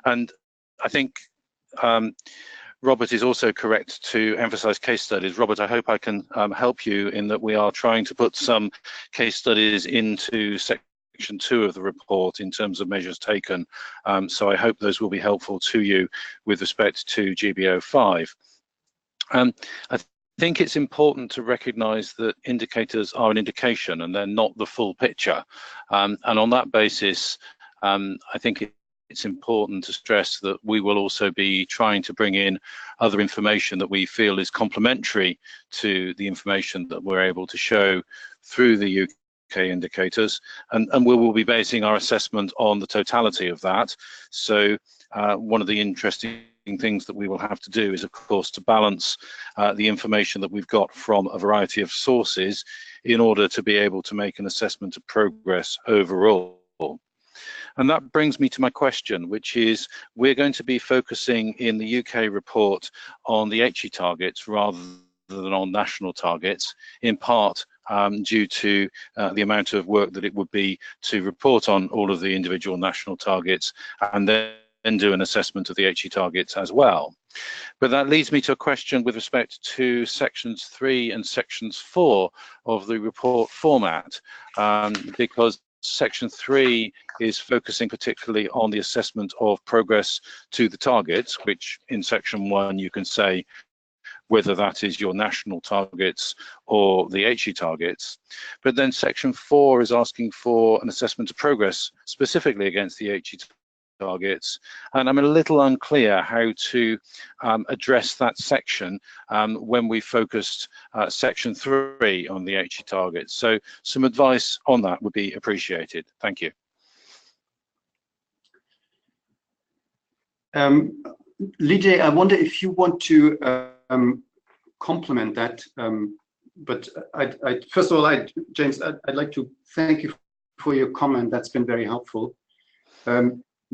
And I think Robert is also correct to emphasize case studies. Robert, I hope I can help you in that we are trying to put some case studies into Section section 2 of the report in terms of measures taken. So I hope those will be helpful to you with respect to GBO5. I think it's important to recognise that indicators are an indication and they're not the full picture. And on that basis, I think it's important to stress that we will also be trying to bring in other information that we feel is complementary to the information that we're able to show through the UK indicators, and we will be basing our assessment on the totality of that. So one of the interesting things that we will have to do is, of course, to balance the information that we've got from a variety of sources in order to be able to make an assessment of progress overall. And that brings me to my question, which is, we're going to be focusing in the UK report on the HE targets rather than on national targets, in part due to the amount of work that it would be to report on all of the individual national targets and then do an assessment of the HE targets as well. But that leads me to a question with respect to sections 3 and sections 4 of the report format, because section 3 is focusing particularly on the assessment of progress to the targets, which in section 1 you can say whether that is your national targets or the HE targets. But then section 4 is asking for an assessment of progress specifically against the HE targets, and I'm a little unclear how to address that section when we focused section 3 on the HE targets. So some advice on that would be appreciated. Thank you. Lijay, I wonder if you want to complement that, but first of all, James, I'd like to thank you for your comment. That's been very helpful.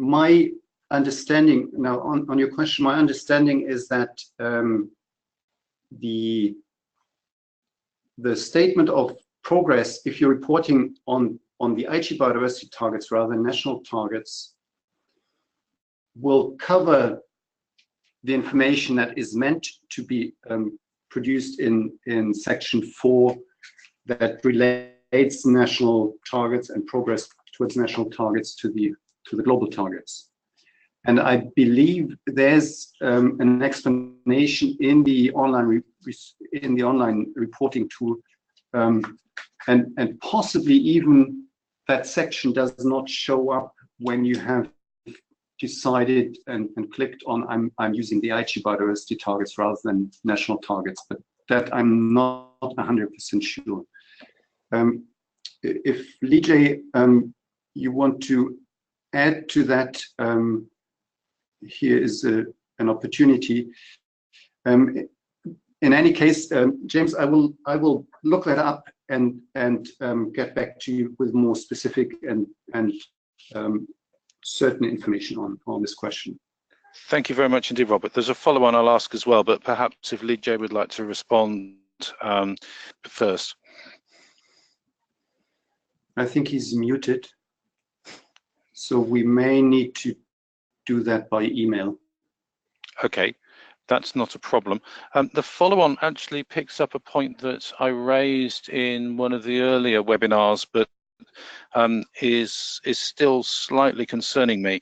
My understanding now on your question, my understanding is that the statement of progress, if you're reporting on the HE biodiversity targets rather than national targets, will cover the information that is meant to be produced in section 4 that relates national targets and progress towards national targets to the global targets. And I believe there's an explanation in the online reporting tool, and possibly even that section does not show up when you have decided and clicked on I'm using the HE biodiversity targets rather than national targets, but that I'm not 100% sure. If Lijay, you want to add to that, here is an opportunity. In any case, James, I will look that up and get back to you with more specific and certain information on this question. Thank you very much indeed, Robert. There's a follow-on I'll ask as well, but perhaps if Lijay would like to respond first. I think he's muted, so we may need to do that by email. Okay, that's not a problem. The follow-on actually picks up a point that I raised in one of the earlier webinars, but is still slightly concerning me,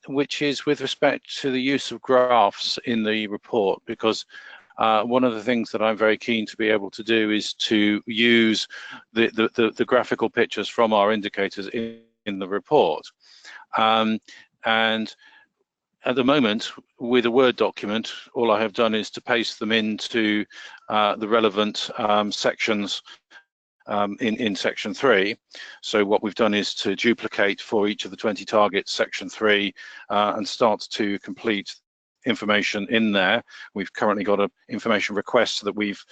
which is with respect to the use of graphs in the report, because one of the things that I'm very keen to be able to do is to use the graphical pictures from our indicators in the report. And at the moment, with a Word document, all I have done is to paste them into the relevant sections in section 3. So what we've done is to duplicate for each of the 20 targets section 3 and start to complete information in there. We've currently got an information request that we've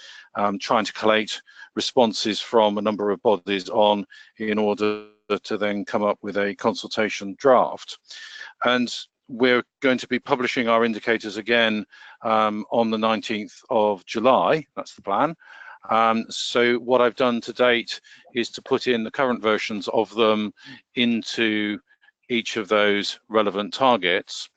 trying to collate responses from a number of bodies on in order to then come up with a consultation draft. And we're going to be publishing our indicators again on the 19th of July. That's the plan. So what I've done to date is to put in the current versions of them into each of those relevant targets,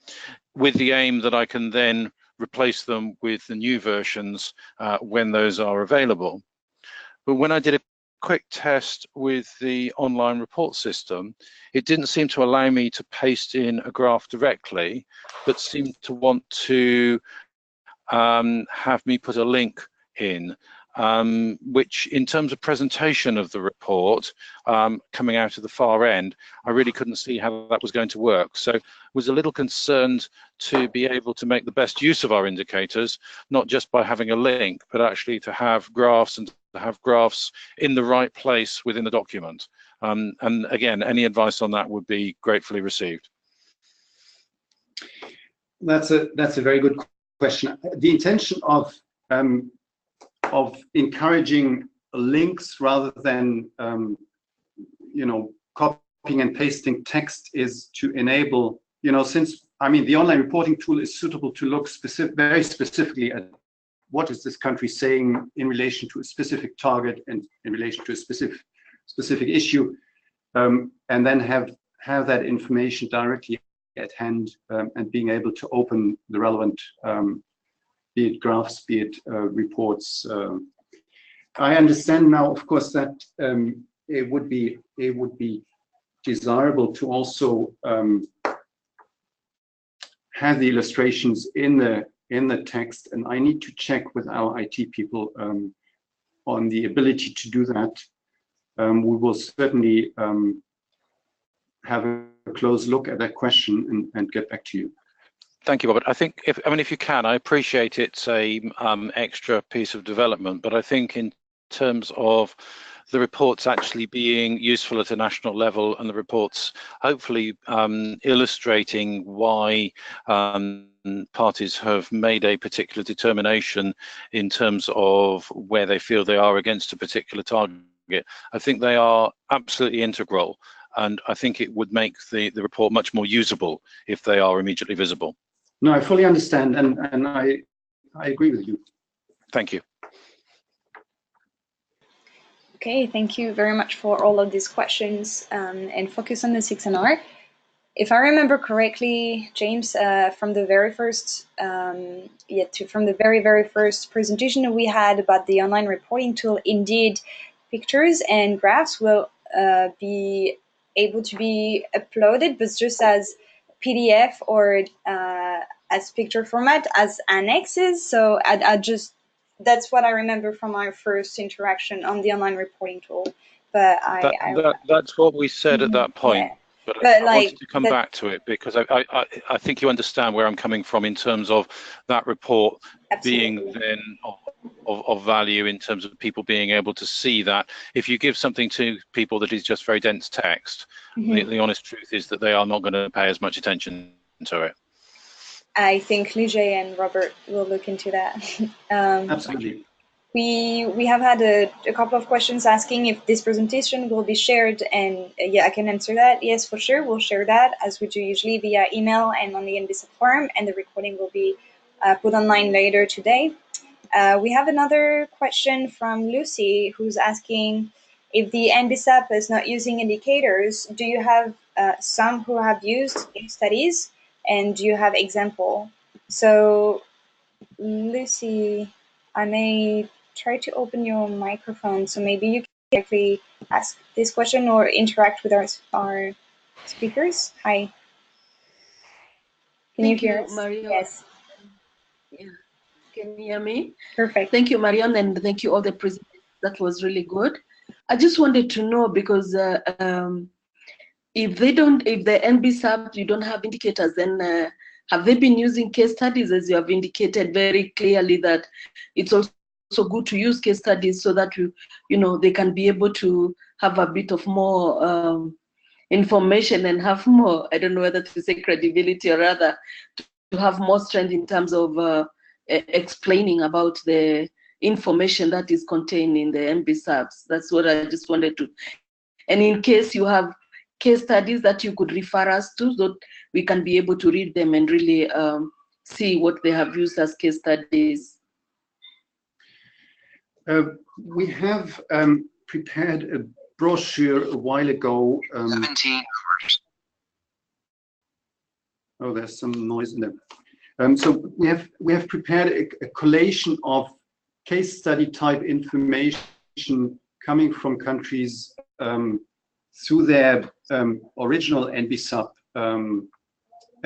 with the aim that I can then replace them with the new versions when those are available. But when I did a quick test with the online report system, it didn't seem to allow me to paste in a graph directly, but seemed to want to have me put a link in, which in terms of presentation of the report coming out of the far end, I really couldn't see how that was going to work. So was a little concerned to be able to make the best use of our indicators, not just by having a link, but actually to have graphs and to have graphs in the right place within the document. And again, any advice on that would be gratefully received. That's a very good question. The intention of encouraging links rather than you know, copying and pasting text is to enable, you know, since I mean the online reporting tool is suitable to look very specifically at what is this country saying in relation to a specific target and in relation to a specific issue, and then have that information directly at hand, and being able to open the relevant be it graphs, be it reports. I understand now, of course, that it would be desirable to also have the illustrations in the text, and I need to check with our IT people on the ability to do that. We will certainly have a close look at that question and get back to you. Thank you, Robert. I think if you can, I appreciate it's a extra piece of development, but I think in terms of the reports actually being useful at a national level and the reports hopefully illustrating why parties have made a particular determination in terms of where they feel they are against a particular target, I think they are absolutely integral. And I think it would make the report much more usable if they are immediately visible. No, I fully understand, and I agree with you. Thank you. Okay, thank you very much for all of these questions, and focus on the 6NR. If I remember correctly, James, from the very first, from the very first presentation we had about the online reporting tool, indeed, pictures and graphs will be able to be uploaded, but just as PDF or as picture format, as annexes. So that's what I remember from our first interaction on the online reporting tool. But that's what we said at that point. Yeah. But I wanted to come back to it because I think you understand where I'm coming from in terms of that report being then of value in terms of people being able to see that. If you give something to people that is just very dense text, the honest truth is that they are not going to pay as much attention to it. I think Lige and Robert will look into that. Absolutely. We have had a couple of questions asking if this presentation will be shared, and yeah, I can answer that. Yes, for sure, we'll share that as we do usually via email and on the NBSAP forum, and the recording will be put online later today. We have another question from Lucy, who's asking if the NBSAP is not using indicators, do you have some who have used case studies, and do you have example? So Lucy, I may try to open your microphone, so maybe you can directly ask this question or interact with our speakers. Hi. Can you hear us? Marion. Yes. Yeah. Can you hear me? Perfect. Thank you, Marion, and thank you all the presenters. That was really good. I just wanted to know, because if the NBSAP, you don't have indicators, then have they been using case studies, as you have indicated very clearly that it's also good to use case studies so that they can be able to have a bit of more information and have more, I don't know whether to say credibility or rather to have more strength in terms of explaining about the information that is contained in the NBSAPs. That's what I just wanted to. And in case you have case studies that you could refer us to, so we can be able to read them and really see what they have used as case studies. We have prepared a brochure a while ago. 17 hours. Oh, there's some noise in there. So we have prepared a collation of case study type information coming from countries through their original NBSAP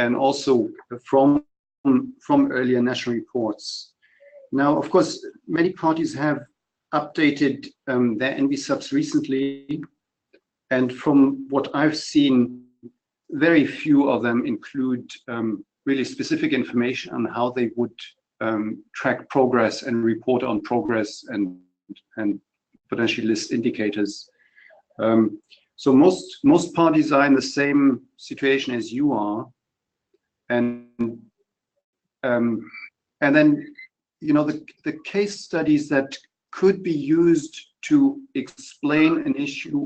and also from earlier national reports. Now, of course, many parties have updated their NBSAPs recently, and from what I've seen, very few of them include really specific information on how they would track progress and report on progress and potentially list indicators. So most parties are in the same situation as you are, and then the case studies that could be used to explain an issue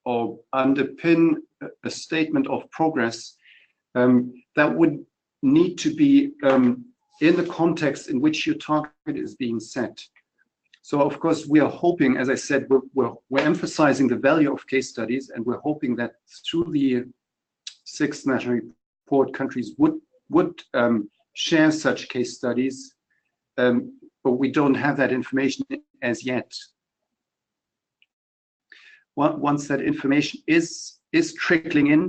or underpin a statement of progress, that would need to be in the context in which your target is being set. So of course we are hoping, as I said, we're emphasizing the value of case studies, and we're hoping that through the 6th national report countries would share such case studies, but we don't have that information as yet. Once that information is trickling in,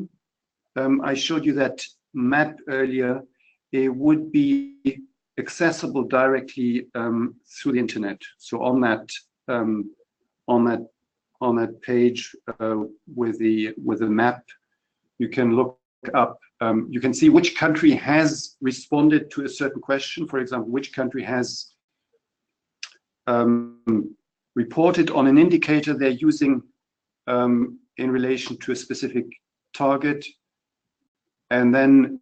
I showed you that map earlier. It would be accessible directly through the internet. So on that page with the map, you can look up. You can see which country has responded to a certain question. For example, which country has reported on an indicator they're using in relation to a specific target, and then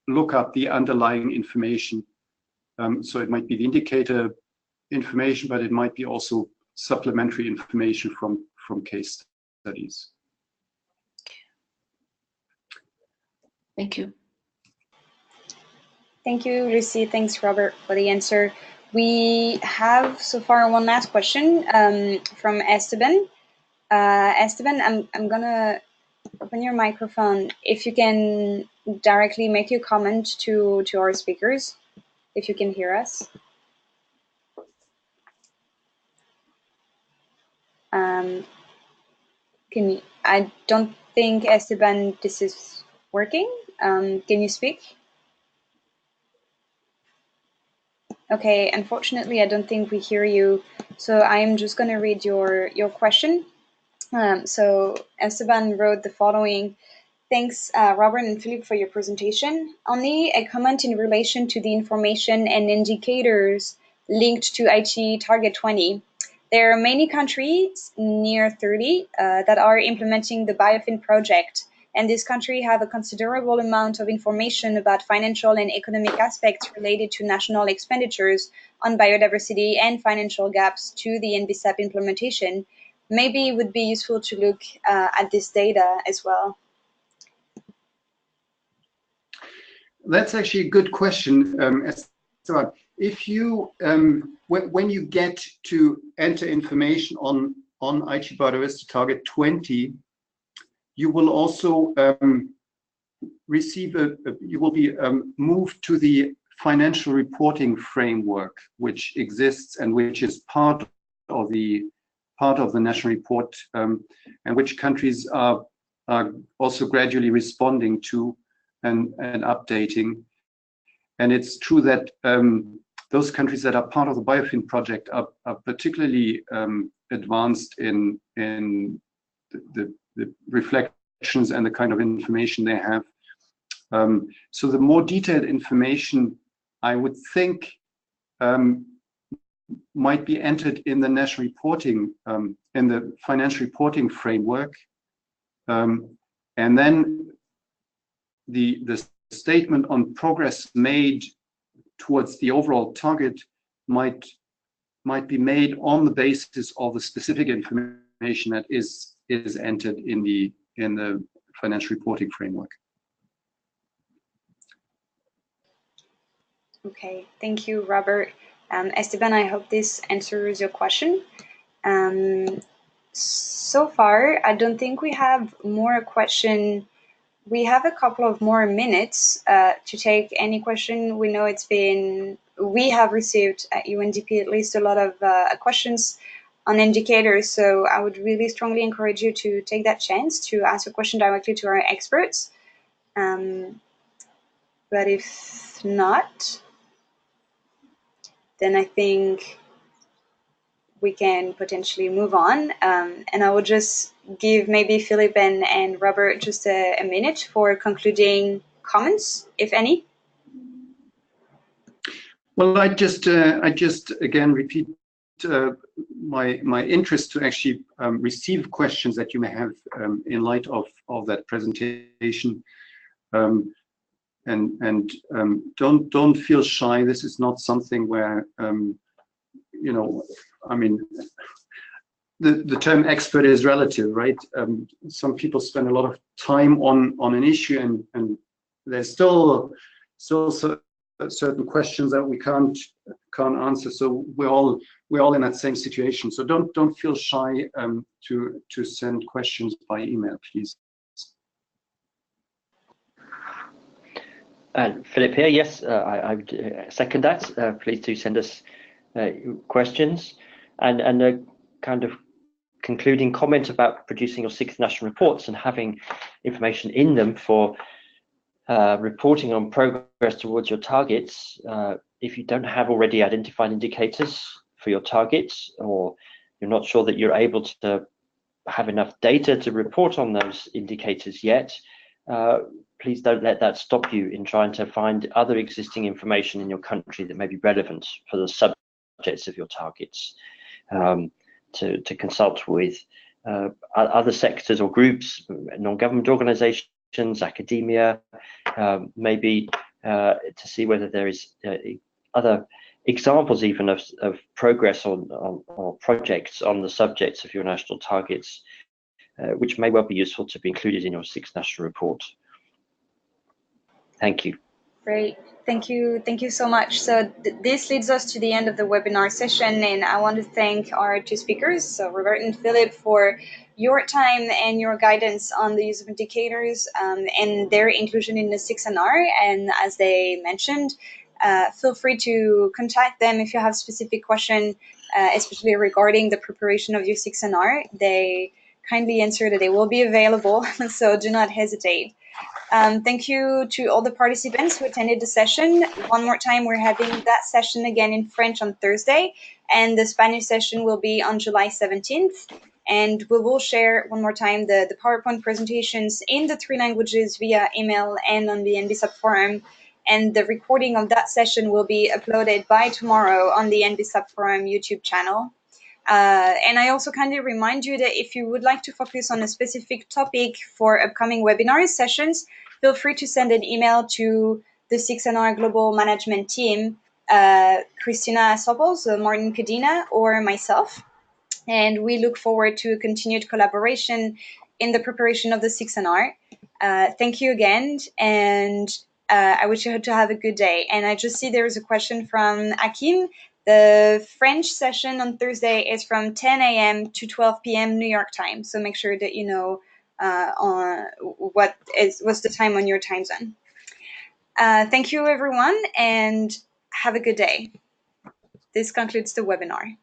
look up the underlying information. So it might be the indicator information, but it might be also supplementary information from case studies. Thank you. Thank you, Lucy. Thanks, Robert, for the answer. We have so far one last question from Esteban. Esteban, I'm gonna open your microphone. If you can directly make your comment to our speakers, if you can hear us. I don't think, Esteban, this is working. Can you speak? Okay, unfortunately, I don't think we hear you. So I'm just gonna read your question. So Esteban wrote the following: thanks, Robert and Philip, for your presentation. Only a comment in relation to the information and indicators linked to Aichi Target 20. There are many countries, near 30, that are implementing the Biofin project, and these countries have a considerable amount of information about financial and economic aspects related to national expenditures on biodiversity and financial gaps to the NBSAP implementation. Maybe it would be useful to look at this data as well. That's actually a good question. So if you, when you get to enter information on Aichi Biodiversity Target 20, you will also receive you will be moved to the financial reporting framework, which exists and which is part of the national report, and which countries are also gradually responding to and updating. And it's true that those countries that are part of the Biofin project are particularly advanced in the reflections and the kind of information they have. So the more detailed information, I would think, might be entered in the national reporting, in the financial reporting framework, and then the statement on progress made towards the overall target might be made on the basis of the specific information that is entered in the financial reporting framework. Okay, thank you, Robert. Esteban, I hope this answers your question. So far, I don't think we have more question. We have a couple of more minutes to take any question. We know we have received at UNDP at least a lot of questions on indicators. So I would really strongly encourage you to take that chance to ask a question directly to our experts. But if not, then I think we can potentially move on. And I will just give maybe Philip and Robert just a minute for concluding comments, if any. Well, I just again repeat my interest to actually receive questions that you may have in light of that presentation. Don't feel shy. This is not something where you know, I mean, the term expert is relative, right? Some people spend a lot of time on an issue, and there's still certain questions that we can't answer. So we're all in that same situation. So don't feel shy to send questions by email, please. And Philip here, yes, I would second that. Please do send us questions, and a kind of concluding comment about producing your 6 national reports and having information in them for reporting on progress towards your targets. If you don't have already identified indicators for your targets, or you're not sure that you're able to have enough data to report on those indicators yet, please don't let that stop you in trying to find other existing information in your country that may be relevant for the subjects of your targets. To consult with other sectors or groups, non-government organizations, academia, maybe to see whether there is other examples even of progress or projects on the subjects of your national targets, which may well be useful to be included in your 6 national report. Thank you. Great. Thank you so much. So this leads us to the end of the webinar session, and I want to thank our 2 speakers, so Robert and Philip, for your time and your guidance on the use of indicators and their inclusion in the 6NR. And as they mentioned, feel free to contact them if you have specific questions, especially regarding the preparation of your 6NR. They kindly answer that they will be available, so do not hesitate. Thank you to all the participants who attended the session. One more time, we're having that session again in French on Thursday, and the Spanish session will be on July 17th. And we will share one more time the PowerPoint presentations in the 3 languages via email and on the NBSAP forum. And the recording of that session will be uploaded by tomorrow on the NBSAP forum YouTube channel. And I also kindly remind you that if you would like to focus on a specific topic for upcoming webinar sessions, feel free to send an email to the 6NR Global Management Team, Christina Soppels, Martin Cadena, or myself. And we look forward to continued collaboration in the preparation of the 6NR. Thank you again, and I wish you to have a good day. And I just see there is a question from Akim. The French session on Thursday is from 10 a.m. to 12 p.m. New York time. So make sure that you know on what's the time on your time zone. Thank you, everyone, and have a good day. This concludes the webinar.